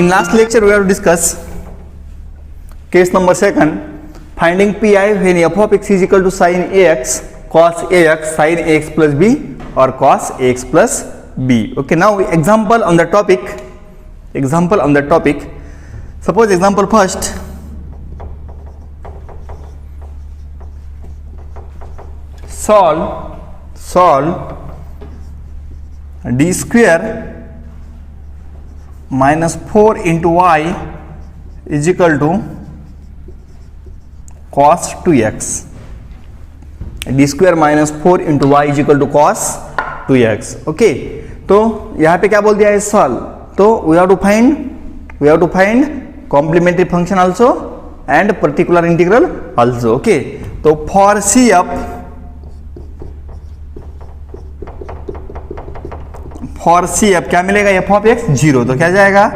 In last lecture, we have to discuss case number 2, finding pi when f of x is equal to sin ax, cos ax, sin ax plus b or cos ax plus b. Okay, now example on the topic. Suppose example first. Solve d square minus 4 into y is equal to cos 2x. d square minus 4 into y is equal to cos 2x. Okay, तो यहाँ पे क्या बोल दिया है solve, तो we have to find complementary function also and particular integral also. Okay, तो for C F क्या मिलेगा, एफ ऑफ एक्स 0, तो क्या जाएगा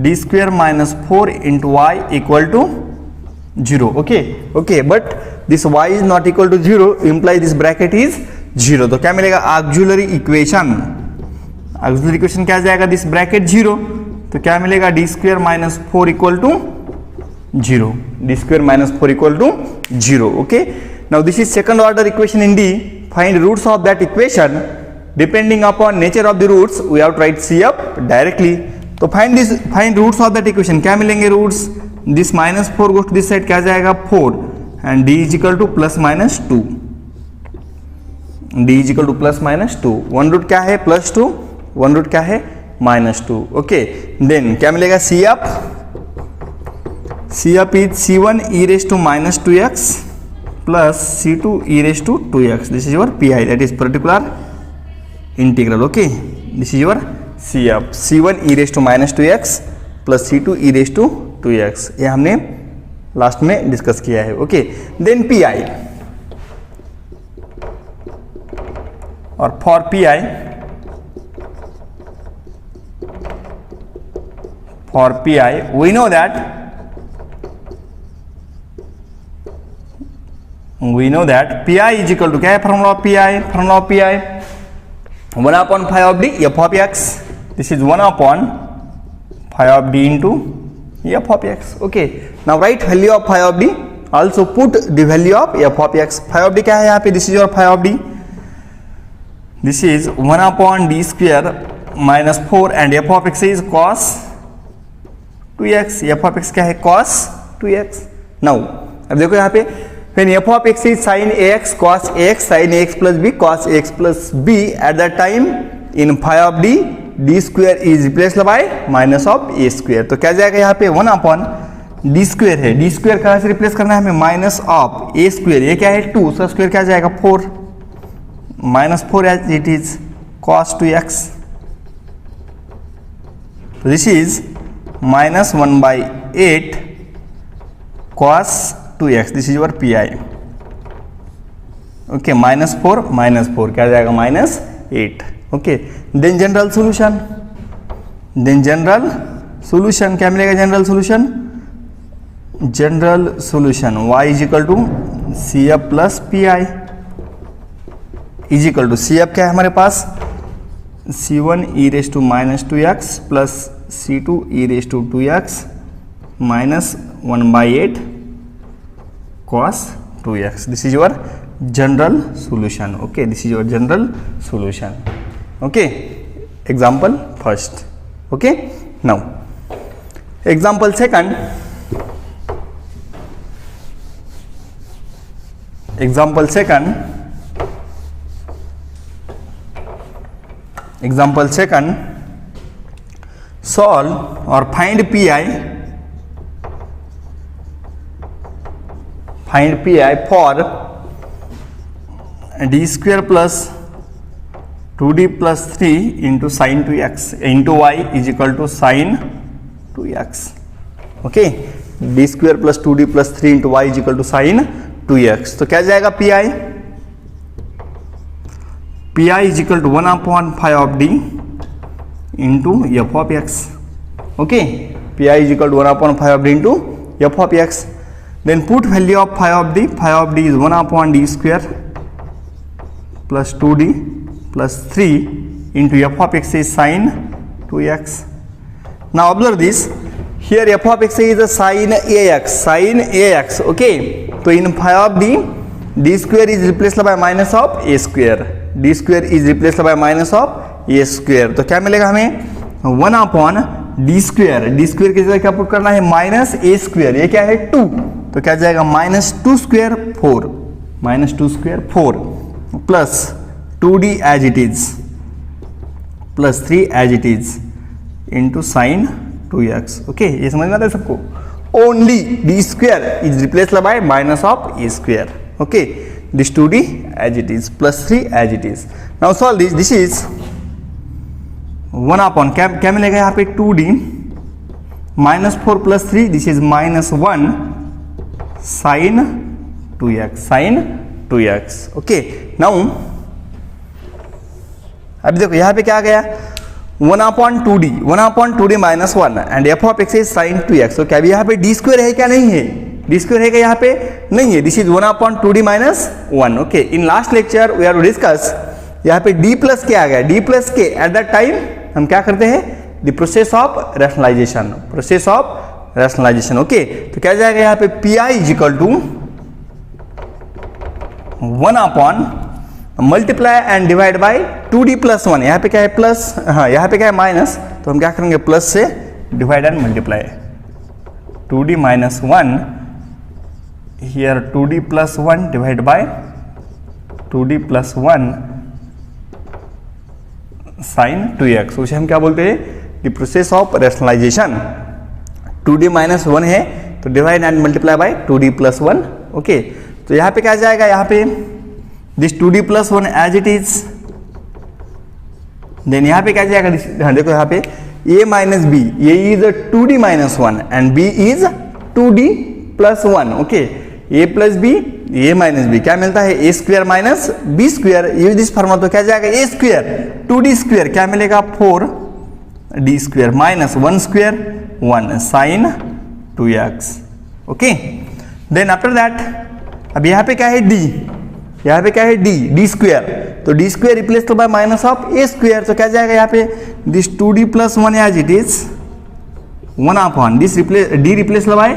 D square minus 4 into Y equal to 0. Okay, but this y is not equal to 0 imply this bracket is 0, तो क्या मिलेगा auxiliary equation क्या जाएगा, दिस ब्रैकेट 0, तो क्या मिलेगा D square minus 4 equal to 0, D square minus 4 equal to 0. Okay, now this is second order equation in D. Find roots of that equation. Depending upon nature of the roots, we have to write CF directly. तो find roots of that equation. क्या मिलेंगे roots? This minus 4 goes to this side, क्या जाएगा 4 and d is equal to plus minus 2. d is equal to plus minus 2. One root क्या है plus 2, one root क्या है minus 2. Okay, then क्या मिलेगा CF? CF is C1 e raised to minus 2x plus C2 e raised to 2x. This is your PI, that is particular integral. Okay, this is your CF. C1 e raised to minus 2x plus C2 e raised to 2x. ये हमने last में discuss किया है. Okay, then PI, और for PI we know that PI is equal to क्या है formula of PI 1 upon phi of d f of x. This is 1 upon phi of d into f of x. Okay, now write value of phi of d, also put the value of f of x. Phi of d क्या है यहाँ पे, this is your phi of d, this is 1 upon d square minus 4 and f of x is cos 2x. f of x क्या है cos 2x. now अब देखो यहाँ पे when f of x is sin ax cos ax sin ax plus b cos ax plus b, at that time in phi of d, d square is replaced by minus of a square. तो क्या जाएगा यहाँ पे 1 upon d square है, d square कहाँ से replace करना है हमें, माइनस ऑफ a square, ये क्या है 2, उसका स्क्वायर क्या जाएगा 4, minus 4 as it is cos 2x. This is minus 1/8 cos 2x. This is your PI. Okay, minus 4 क्या जाएगा minus 8. Okay, then general solution क्या मिलेगा, general solution y is equal to CF plus PI is equal to CF क्या है हमारे पास, C1 e raised to minus 2x plus C2 e raised to 2x minus 1/8 cos 2x. This is your general solution. Okay, this is your general solution. Okay, example first. Okay, now example second. Solve or find PI for d square plus 2d plus 3 into sin 2x into y is equal to sin 2x. Okay, d square plus 2d plus 3 into y is equal to sin 2x. तो क्या जाएगा PI is equal to 1 upon phi of d into f of x. Okay, PI is equal to 1 upon phi of d into f of x. Then put value of phi of d is 1 upon d square plus 2d plus 3 into f of x is sin 2x. Now observe this. Here f of x is a sin ax, okay. So in phi of d, d square is replaced by minus of a square, d square is replaced by minus of a square. तो क्या मिलेगा हमें 1 upon D square की जगह क्या put करना है minus A square, ये क्या है 2, तो क्या जाएगा minus 2 square 4 plus 2d as it is plus 3 as it is into sine 2x. Okay, ये समझ में आता है सबको. Only D square is replaced by minus of A square. Okay, this 2d as it is plus 3 as it is. Now solve this. This is 1 upon क्या मिलेगा यहाँ पे 2d minus 4 plus 3, this is minus 1 sine 2x. Okay, now अभी देखो यहाँ पे क्या आ गया 1 upon 2d minus 1 and F of x is sine 2x. तो क्या भी यहाँ पे डी स्क्वेयर है क्या? नहीं है. डी स्क्वेयर है क्या यहाँ पे? नहीं है. This is 1 upon 2d minus 1. Okay, in last lecture we are to discuss यहाँ पे d प्लस के आ गया. d plus K at that time हम क्या करते हैं? The process of rationalization. Okay, तो क्या जाएगा यहाँ पे pi is equal to 1 upon multiply and divide by 2d plus 1. यहाँ पे क्या है प्लस, हाँ यहाँ पे क्या है माइनस, तो हम क्या करेंगे प्लस से divide and multiply. 2d minus 1 here 2d plus 1 divide by 2d plus 1 sine 2x. उसे हम क्या बोलते हैं? The process of rationalization. 2d minus 1 है तो divide and multiply by 2d plus 1. Okay, तो यहाँ पे क्या जाएगा? यहाँ पे this 2d plus 1 as it is. Then यहाँ पे क्या जाएगा? हाँ देखो यहाँ पे a माइनस बी, ये is 2d minus 1 and b is 2d plus 1. Okay, a plus B, a minus B क्या मिलता है? a square minus b square. Use this formula. तो क्या जाएगा? a स्क्वेयर 2d स्क्वेयर क्या मिलेगा? 4d square minus 1 square 1 sine 2x. Okay, then after that अब यहाँ पे क्या है d, यहाँ पे क्या है डी स्क्वेयर. तो D square replace by minus of A square. तो क्या जाएगा यहाँ पे this 2d plus 1 as it is 1 upon this D replace by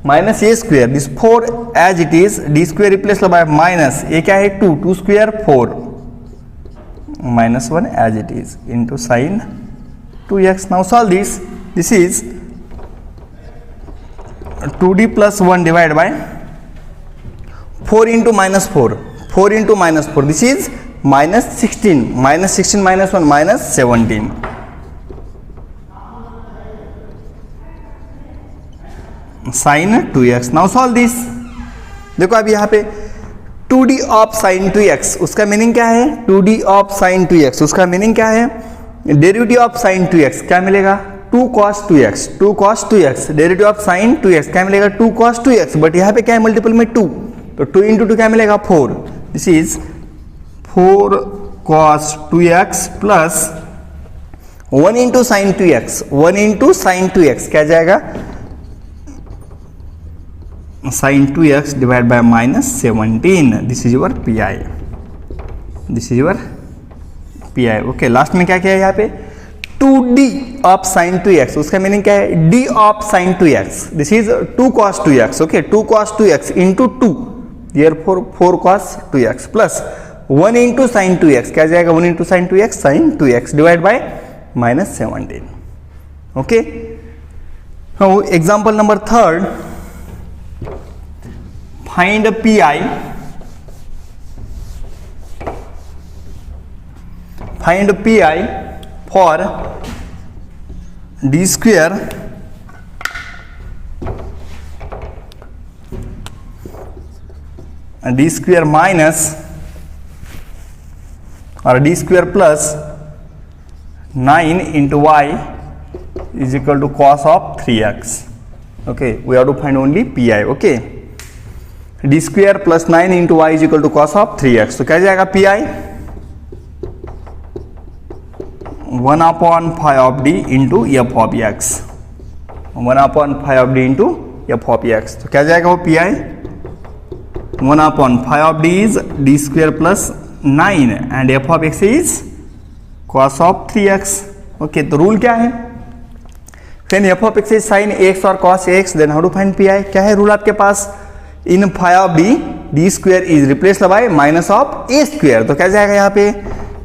minus A square, this 4 as it is D square replace by minus A क्या है 2 square 4 minus 1 as it is into sine 2x. Now solve this. This is 2d plus 1 divide bye 4 into minus 4 this is minus 16 minus 1 minus 17. Sin 2x. Now solve this. देखो अभी यहाँ पे 2d of sin 2x उसका meaning क्या है? 2d of sin 2x उसका meaning क्या है? डेरिवेटिव ऑफ sin 2x क्या मिलेगा? 2 cos 2x. Derivative of sin 2x क्या मिलेगा? 2 cos 2x. बट यहाँ पे क्या है? मल्टीपल में 2, तो 2 इंटू 2 क्या मिलेगा? 4. This is 4 cos 2x plus 1 into sine 2x क्या जाएगा? Sine 2x divide by minus 17. This is your P I. Okay, last में क्या किया है यहाँ पे? 2d ऑफ साइन 2x उसका मीनिंग क्या है? d of sine 2x. This is 2 cos 2x. Okay, 2 cos 2x into 2, therefore 4 cos 2x plus 1 into sine 2x क्या जाएगा? 1 into sine 2x sine 2x divide by minus 17. Okay, now example number 3. Find pi for d square minus और d square plus 9 into Y is equal to cos of 3x. Okay, we have to find only pi. Okay, d square plus 9 into Y is equal to cos of 3x. तो क्या जाएगा? pi 1 upon phi of d into F of x. 1 upon phi of d into F of x. तो क्या जाएगा वो pi 1 upon 5 of d is d square plus 9 and f of x is cos of 3x. Okay, तो rule क्या है? When f of x is sin x or cos x, then how to find pi? क्या है rule आपके पास? इन phi of d, d square is replaced by minus of a square. तो क्या जाएगा यहाँ पे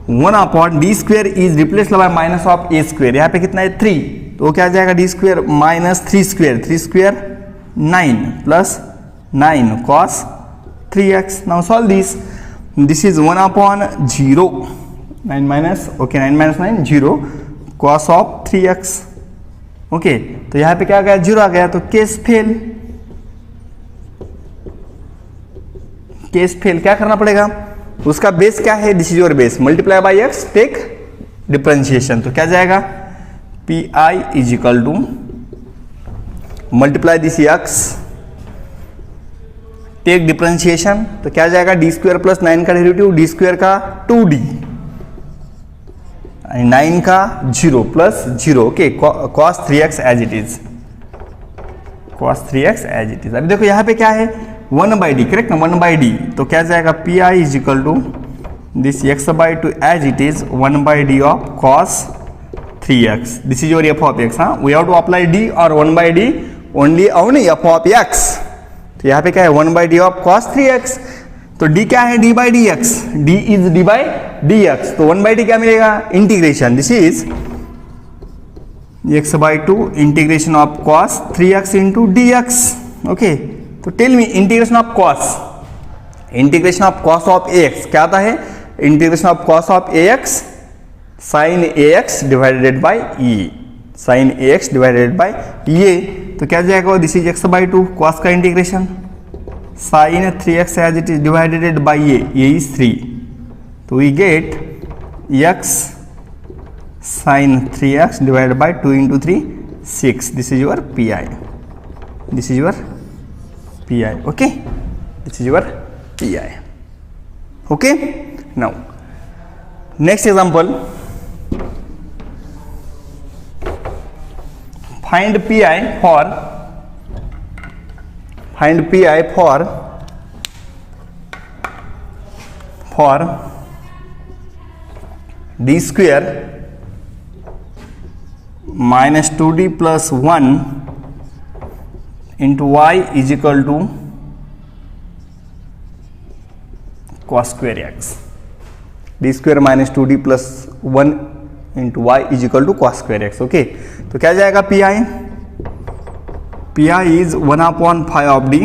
1 upon d square is replaced by minus of a square. यहाँ पे कितना है 3, तो क्या जाएगा d square minus 3 square 9 plus 9 cos 3x. Now solve this. This is 1 upon 0 9 minus 9 0 cos of 3x. Okay तो यहाँ पे क्या आ गया 0 आ गया, तो केस फेल क्या करना पड़ेगा? उसका बेस क्या है? This is your base, multiply by X, take differentiation. तो क्या जाएगा P I is equal to multiply this X, take differentiation. तो क्या जाएगा डी स्क्वायर प्लस 9 का डेरिवेटिव, डी स्क्वायर का 2d, 9 का 0 plus 0. Okay cos 3x as it is, cos 3x as it is. अभी देखो यहाँ पे क्या है 1/d, करेक्ट ना, 1/d. तो क्या जाएगा P I is equal to this x/2 as it is 1/d of cos 3x. This is your f of x. हाँ, we have to apply d और 1/d only on f of x. तो यहाँ पे क्या है 1/d of cos 3x. तो d क्या है? d by dx, d is d by dx. तो 1/d क्या मिलेगा? Integration, this is x/2 integration of cos 3x into dx. Okay तो tell me integration of cos of ax क्या आता है? Integration of cos of ax sin ax divided by e, sin ax divided by ये. तो क्या जाएगा? This is x/2 cos का integration sin 3x as it is divided by a is 3. So we get x sin 3x divided by 2 into 3 6. This is your pi. This is your pi. Okay, this is your pi. Okay, now next example, find pi for d square minus 2d plus 1 into y is equal to cos square x. d square minus 2d plus 1 into y is equal to cos square x. Okay तो क्या जाएगा pi is 1 upon phi of d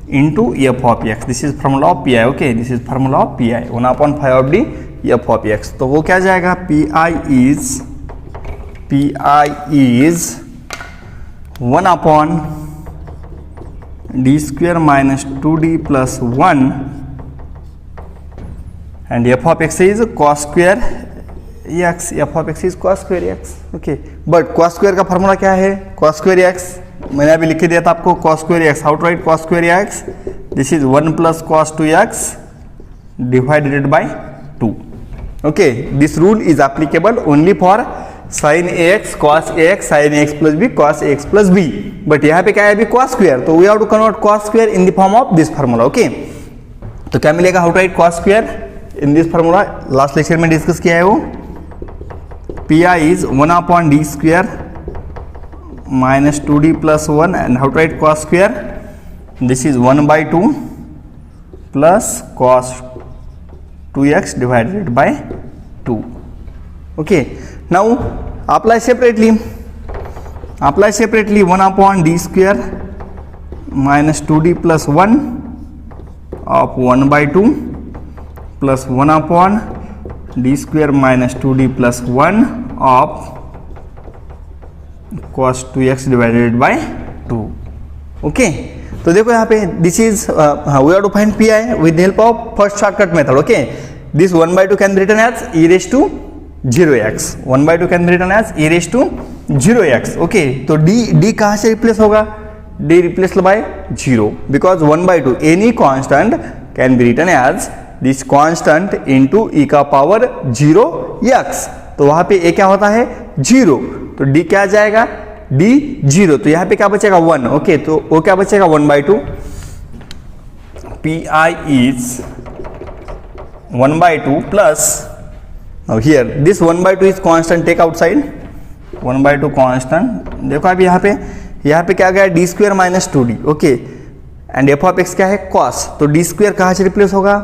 into f of x. This is formula of pi. Okay, this is formula of pi, 1 upon phi of d f of x. तो वो क्या जाएगा pi is 1 upon d square minus 2d plus 1 and f of x is cos square x. f of x is cos square x. Okay, but cos square का formula क्या है? cos square x मैंने अभी लिख दिया था आपको. cos square x, how to write cos square x? This is 1 plus cos 2x divided by 2. Okay, this rule is applicable only for sin ax cos ax sin ax plus b cos ax plus b. but यहाँ पे क्या है अभी cos square, तो we have to convert cos square in the form of this formula. Okay, तो क्या मिलेगा? how to write cos square in this formula? Last lecture में डिस्कस किया है वो. pi is 1 upon d square minus 2d plus 1 and how to write cos square? This is 1/2 plus cos 2x divided by 2. Okay, now apply separately 1 upon d square minus 2d plus 1 of 1/2 plus 1 upon d square minus 2d plus 1 of cos 2x divided by 2. Okay तो देखो यहाँ पे this is we have to find P I with help of first shortcut method. Okay this 1/2 can be written as e raised to 0x. 1/2 can be written as e raised to 0x. Okay तो d कहाँ से replace होगा? d replace by 0 because 1/2 any constant can be written as this constant into e का power 0x. तो वहां पे a क्या होता है 0, तो d क्या आ जाएगा d 0. तो यहाँ पे क्या बचेगा 1. ओके तो वो क्या बचेगा 1/2. pi is 1/2 plus now here this 1/2 is constant, take outside 1/2 constant. देखो अब यहाँ पे क्या गया, D square minus 2d, okay, and F of x क्या है, कॉस, तो डी स्क्वेयर कहाँ से रिप्लेस होगा,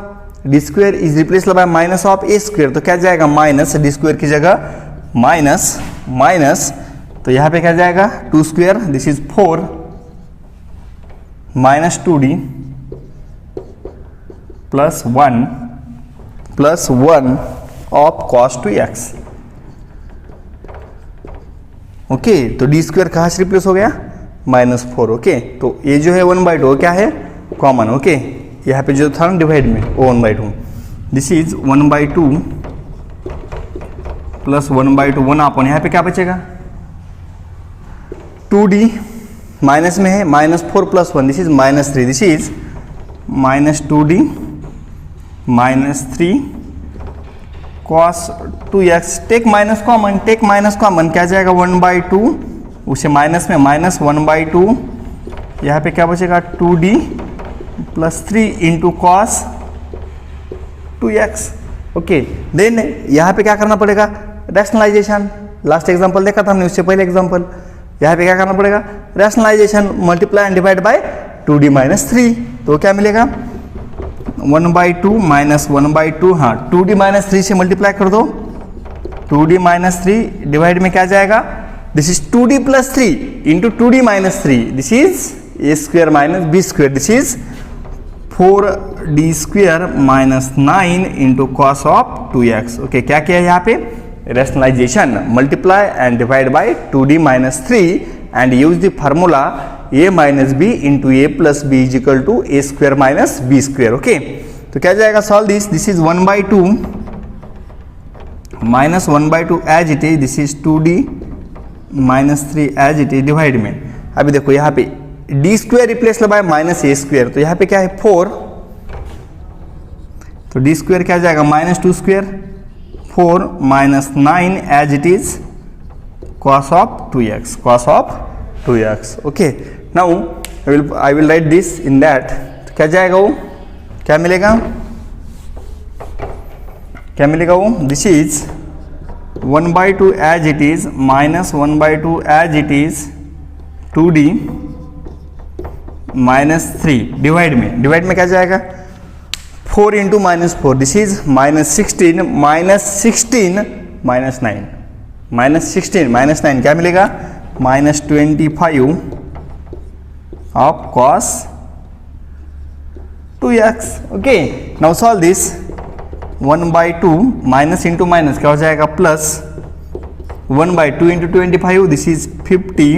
D square is replace by minus of A square, तो क्या जाएगा माइनस, डी स्क्वेयर की जगह माइनस माइनस, तो यहाँ पे क्या जाएगा 2 square, this is 4 minus 2d plus 1 of cos 2x, okay, तो डी स्क्वेयर कहाँ से रिप्लेस हो गया, -4, ओके, तो ये जो है 1/2 क्या है, कॉमन, ओके, यहाँ पे जो था डिवाइड में वो 1/2, दिस इज 1/2 प्लस 1/2 1 अपॉन, यहाँ पे क्या बचेगा 2d, माइनस में है -4 plus 1, this is -3, this is -2d -3 cos 2x, take minus common, क्या जाएगा 1/2, उसे माइनस में -1/2, यहाँ पे क्या बचेगा 2d plus 3 into cos 2x, okay, then यहाँ पे क्या करना पड़ेगा, रैशनलाइजेशन, लास्ट एग्जांपल देखा था हमने, उससे पहले एग्जांपल, यहाँ पे क्या करना पड़ेगा, rationalization, multiply and divide by 2d minus 3, तो क्या मिलेगा 1/2 माइनस 1/2, हाँ 2d माइनस 3 से मल्टीप्लाई कर दो, 2d माइनस 3 डिवाइड में क्या जाएगा, this is 2d plus 3 into 2d minus 3, this is A square minus B square, this is 4d square minus 9 into cos of 2x, okay, क्या किया यहाँ पे, rationalization, multiply and divide by 2d minus 3 and use the formula a minus b into a plus b is equal to a square minus b square, okay, तो क्या जाएगा, solve this, this is 1/2 minus 1/2 as it is, this is 2d minus 3 as it is, divide में, अभी देखो यहाँ पे d square replace by minus A square, तो यहाँ पे क्या है 4, तो d स्क्वेयर क्या जाएगा -2 square, 4 minus 9 as it is cos of 2x, okay, now I will write this in that, तो क्या जाएगा वो, क्या मिलेगा वो, this is 1/2 as it is minus 1/2 as it is 2d minus 3, divide में क्या जाएगा 4 इंटू -4, दिस इज -16 माइनस 9 क्या मिलेगा, -25 of cos 2x, okay, now solve this, 1/2 minus into minus क्या हो जाएगा, plus 1/2 into 25, this is 50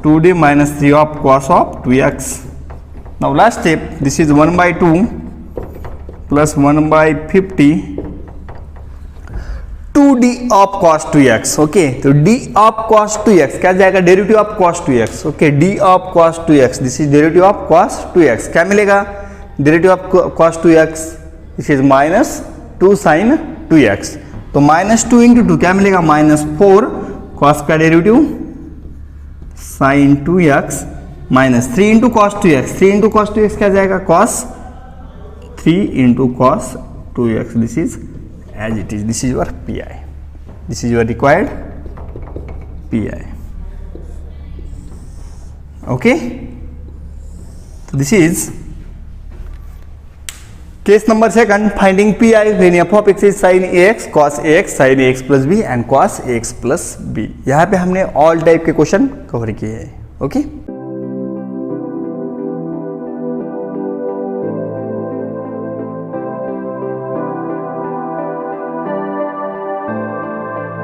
2d minus 3 of cos of 2x. Now last step, this is 1/2 plus 1/50 2d of cos 2x, okay, तो d of cos 2x क्या जाएगा, derivative of cos 2x, okay, d of cos 2x, this is derivative of cos 2x, क्या मिलेगा, derivative of cos 2x, this is -2 sin 2x, तो -2 into 2 क्या मिलेगा, -4 cos का derivative sin 2x minus 3 into cos 2x, 3 into cos 2x क्या जाएगा, cos 3 into cos 2x, this is as it is, this is your PI, this is your required PI, okay, so this is case number 2, finding PI when f of x is sin ax cos ax sin ax plus b and cos ax plus b. यहाँ पे हमने all type के question cover किए हैं, okay.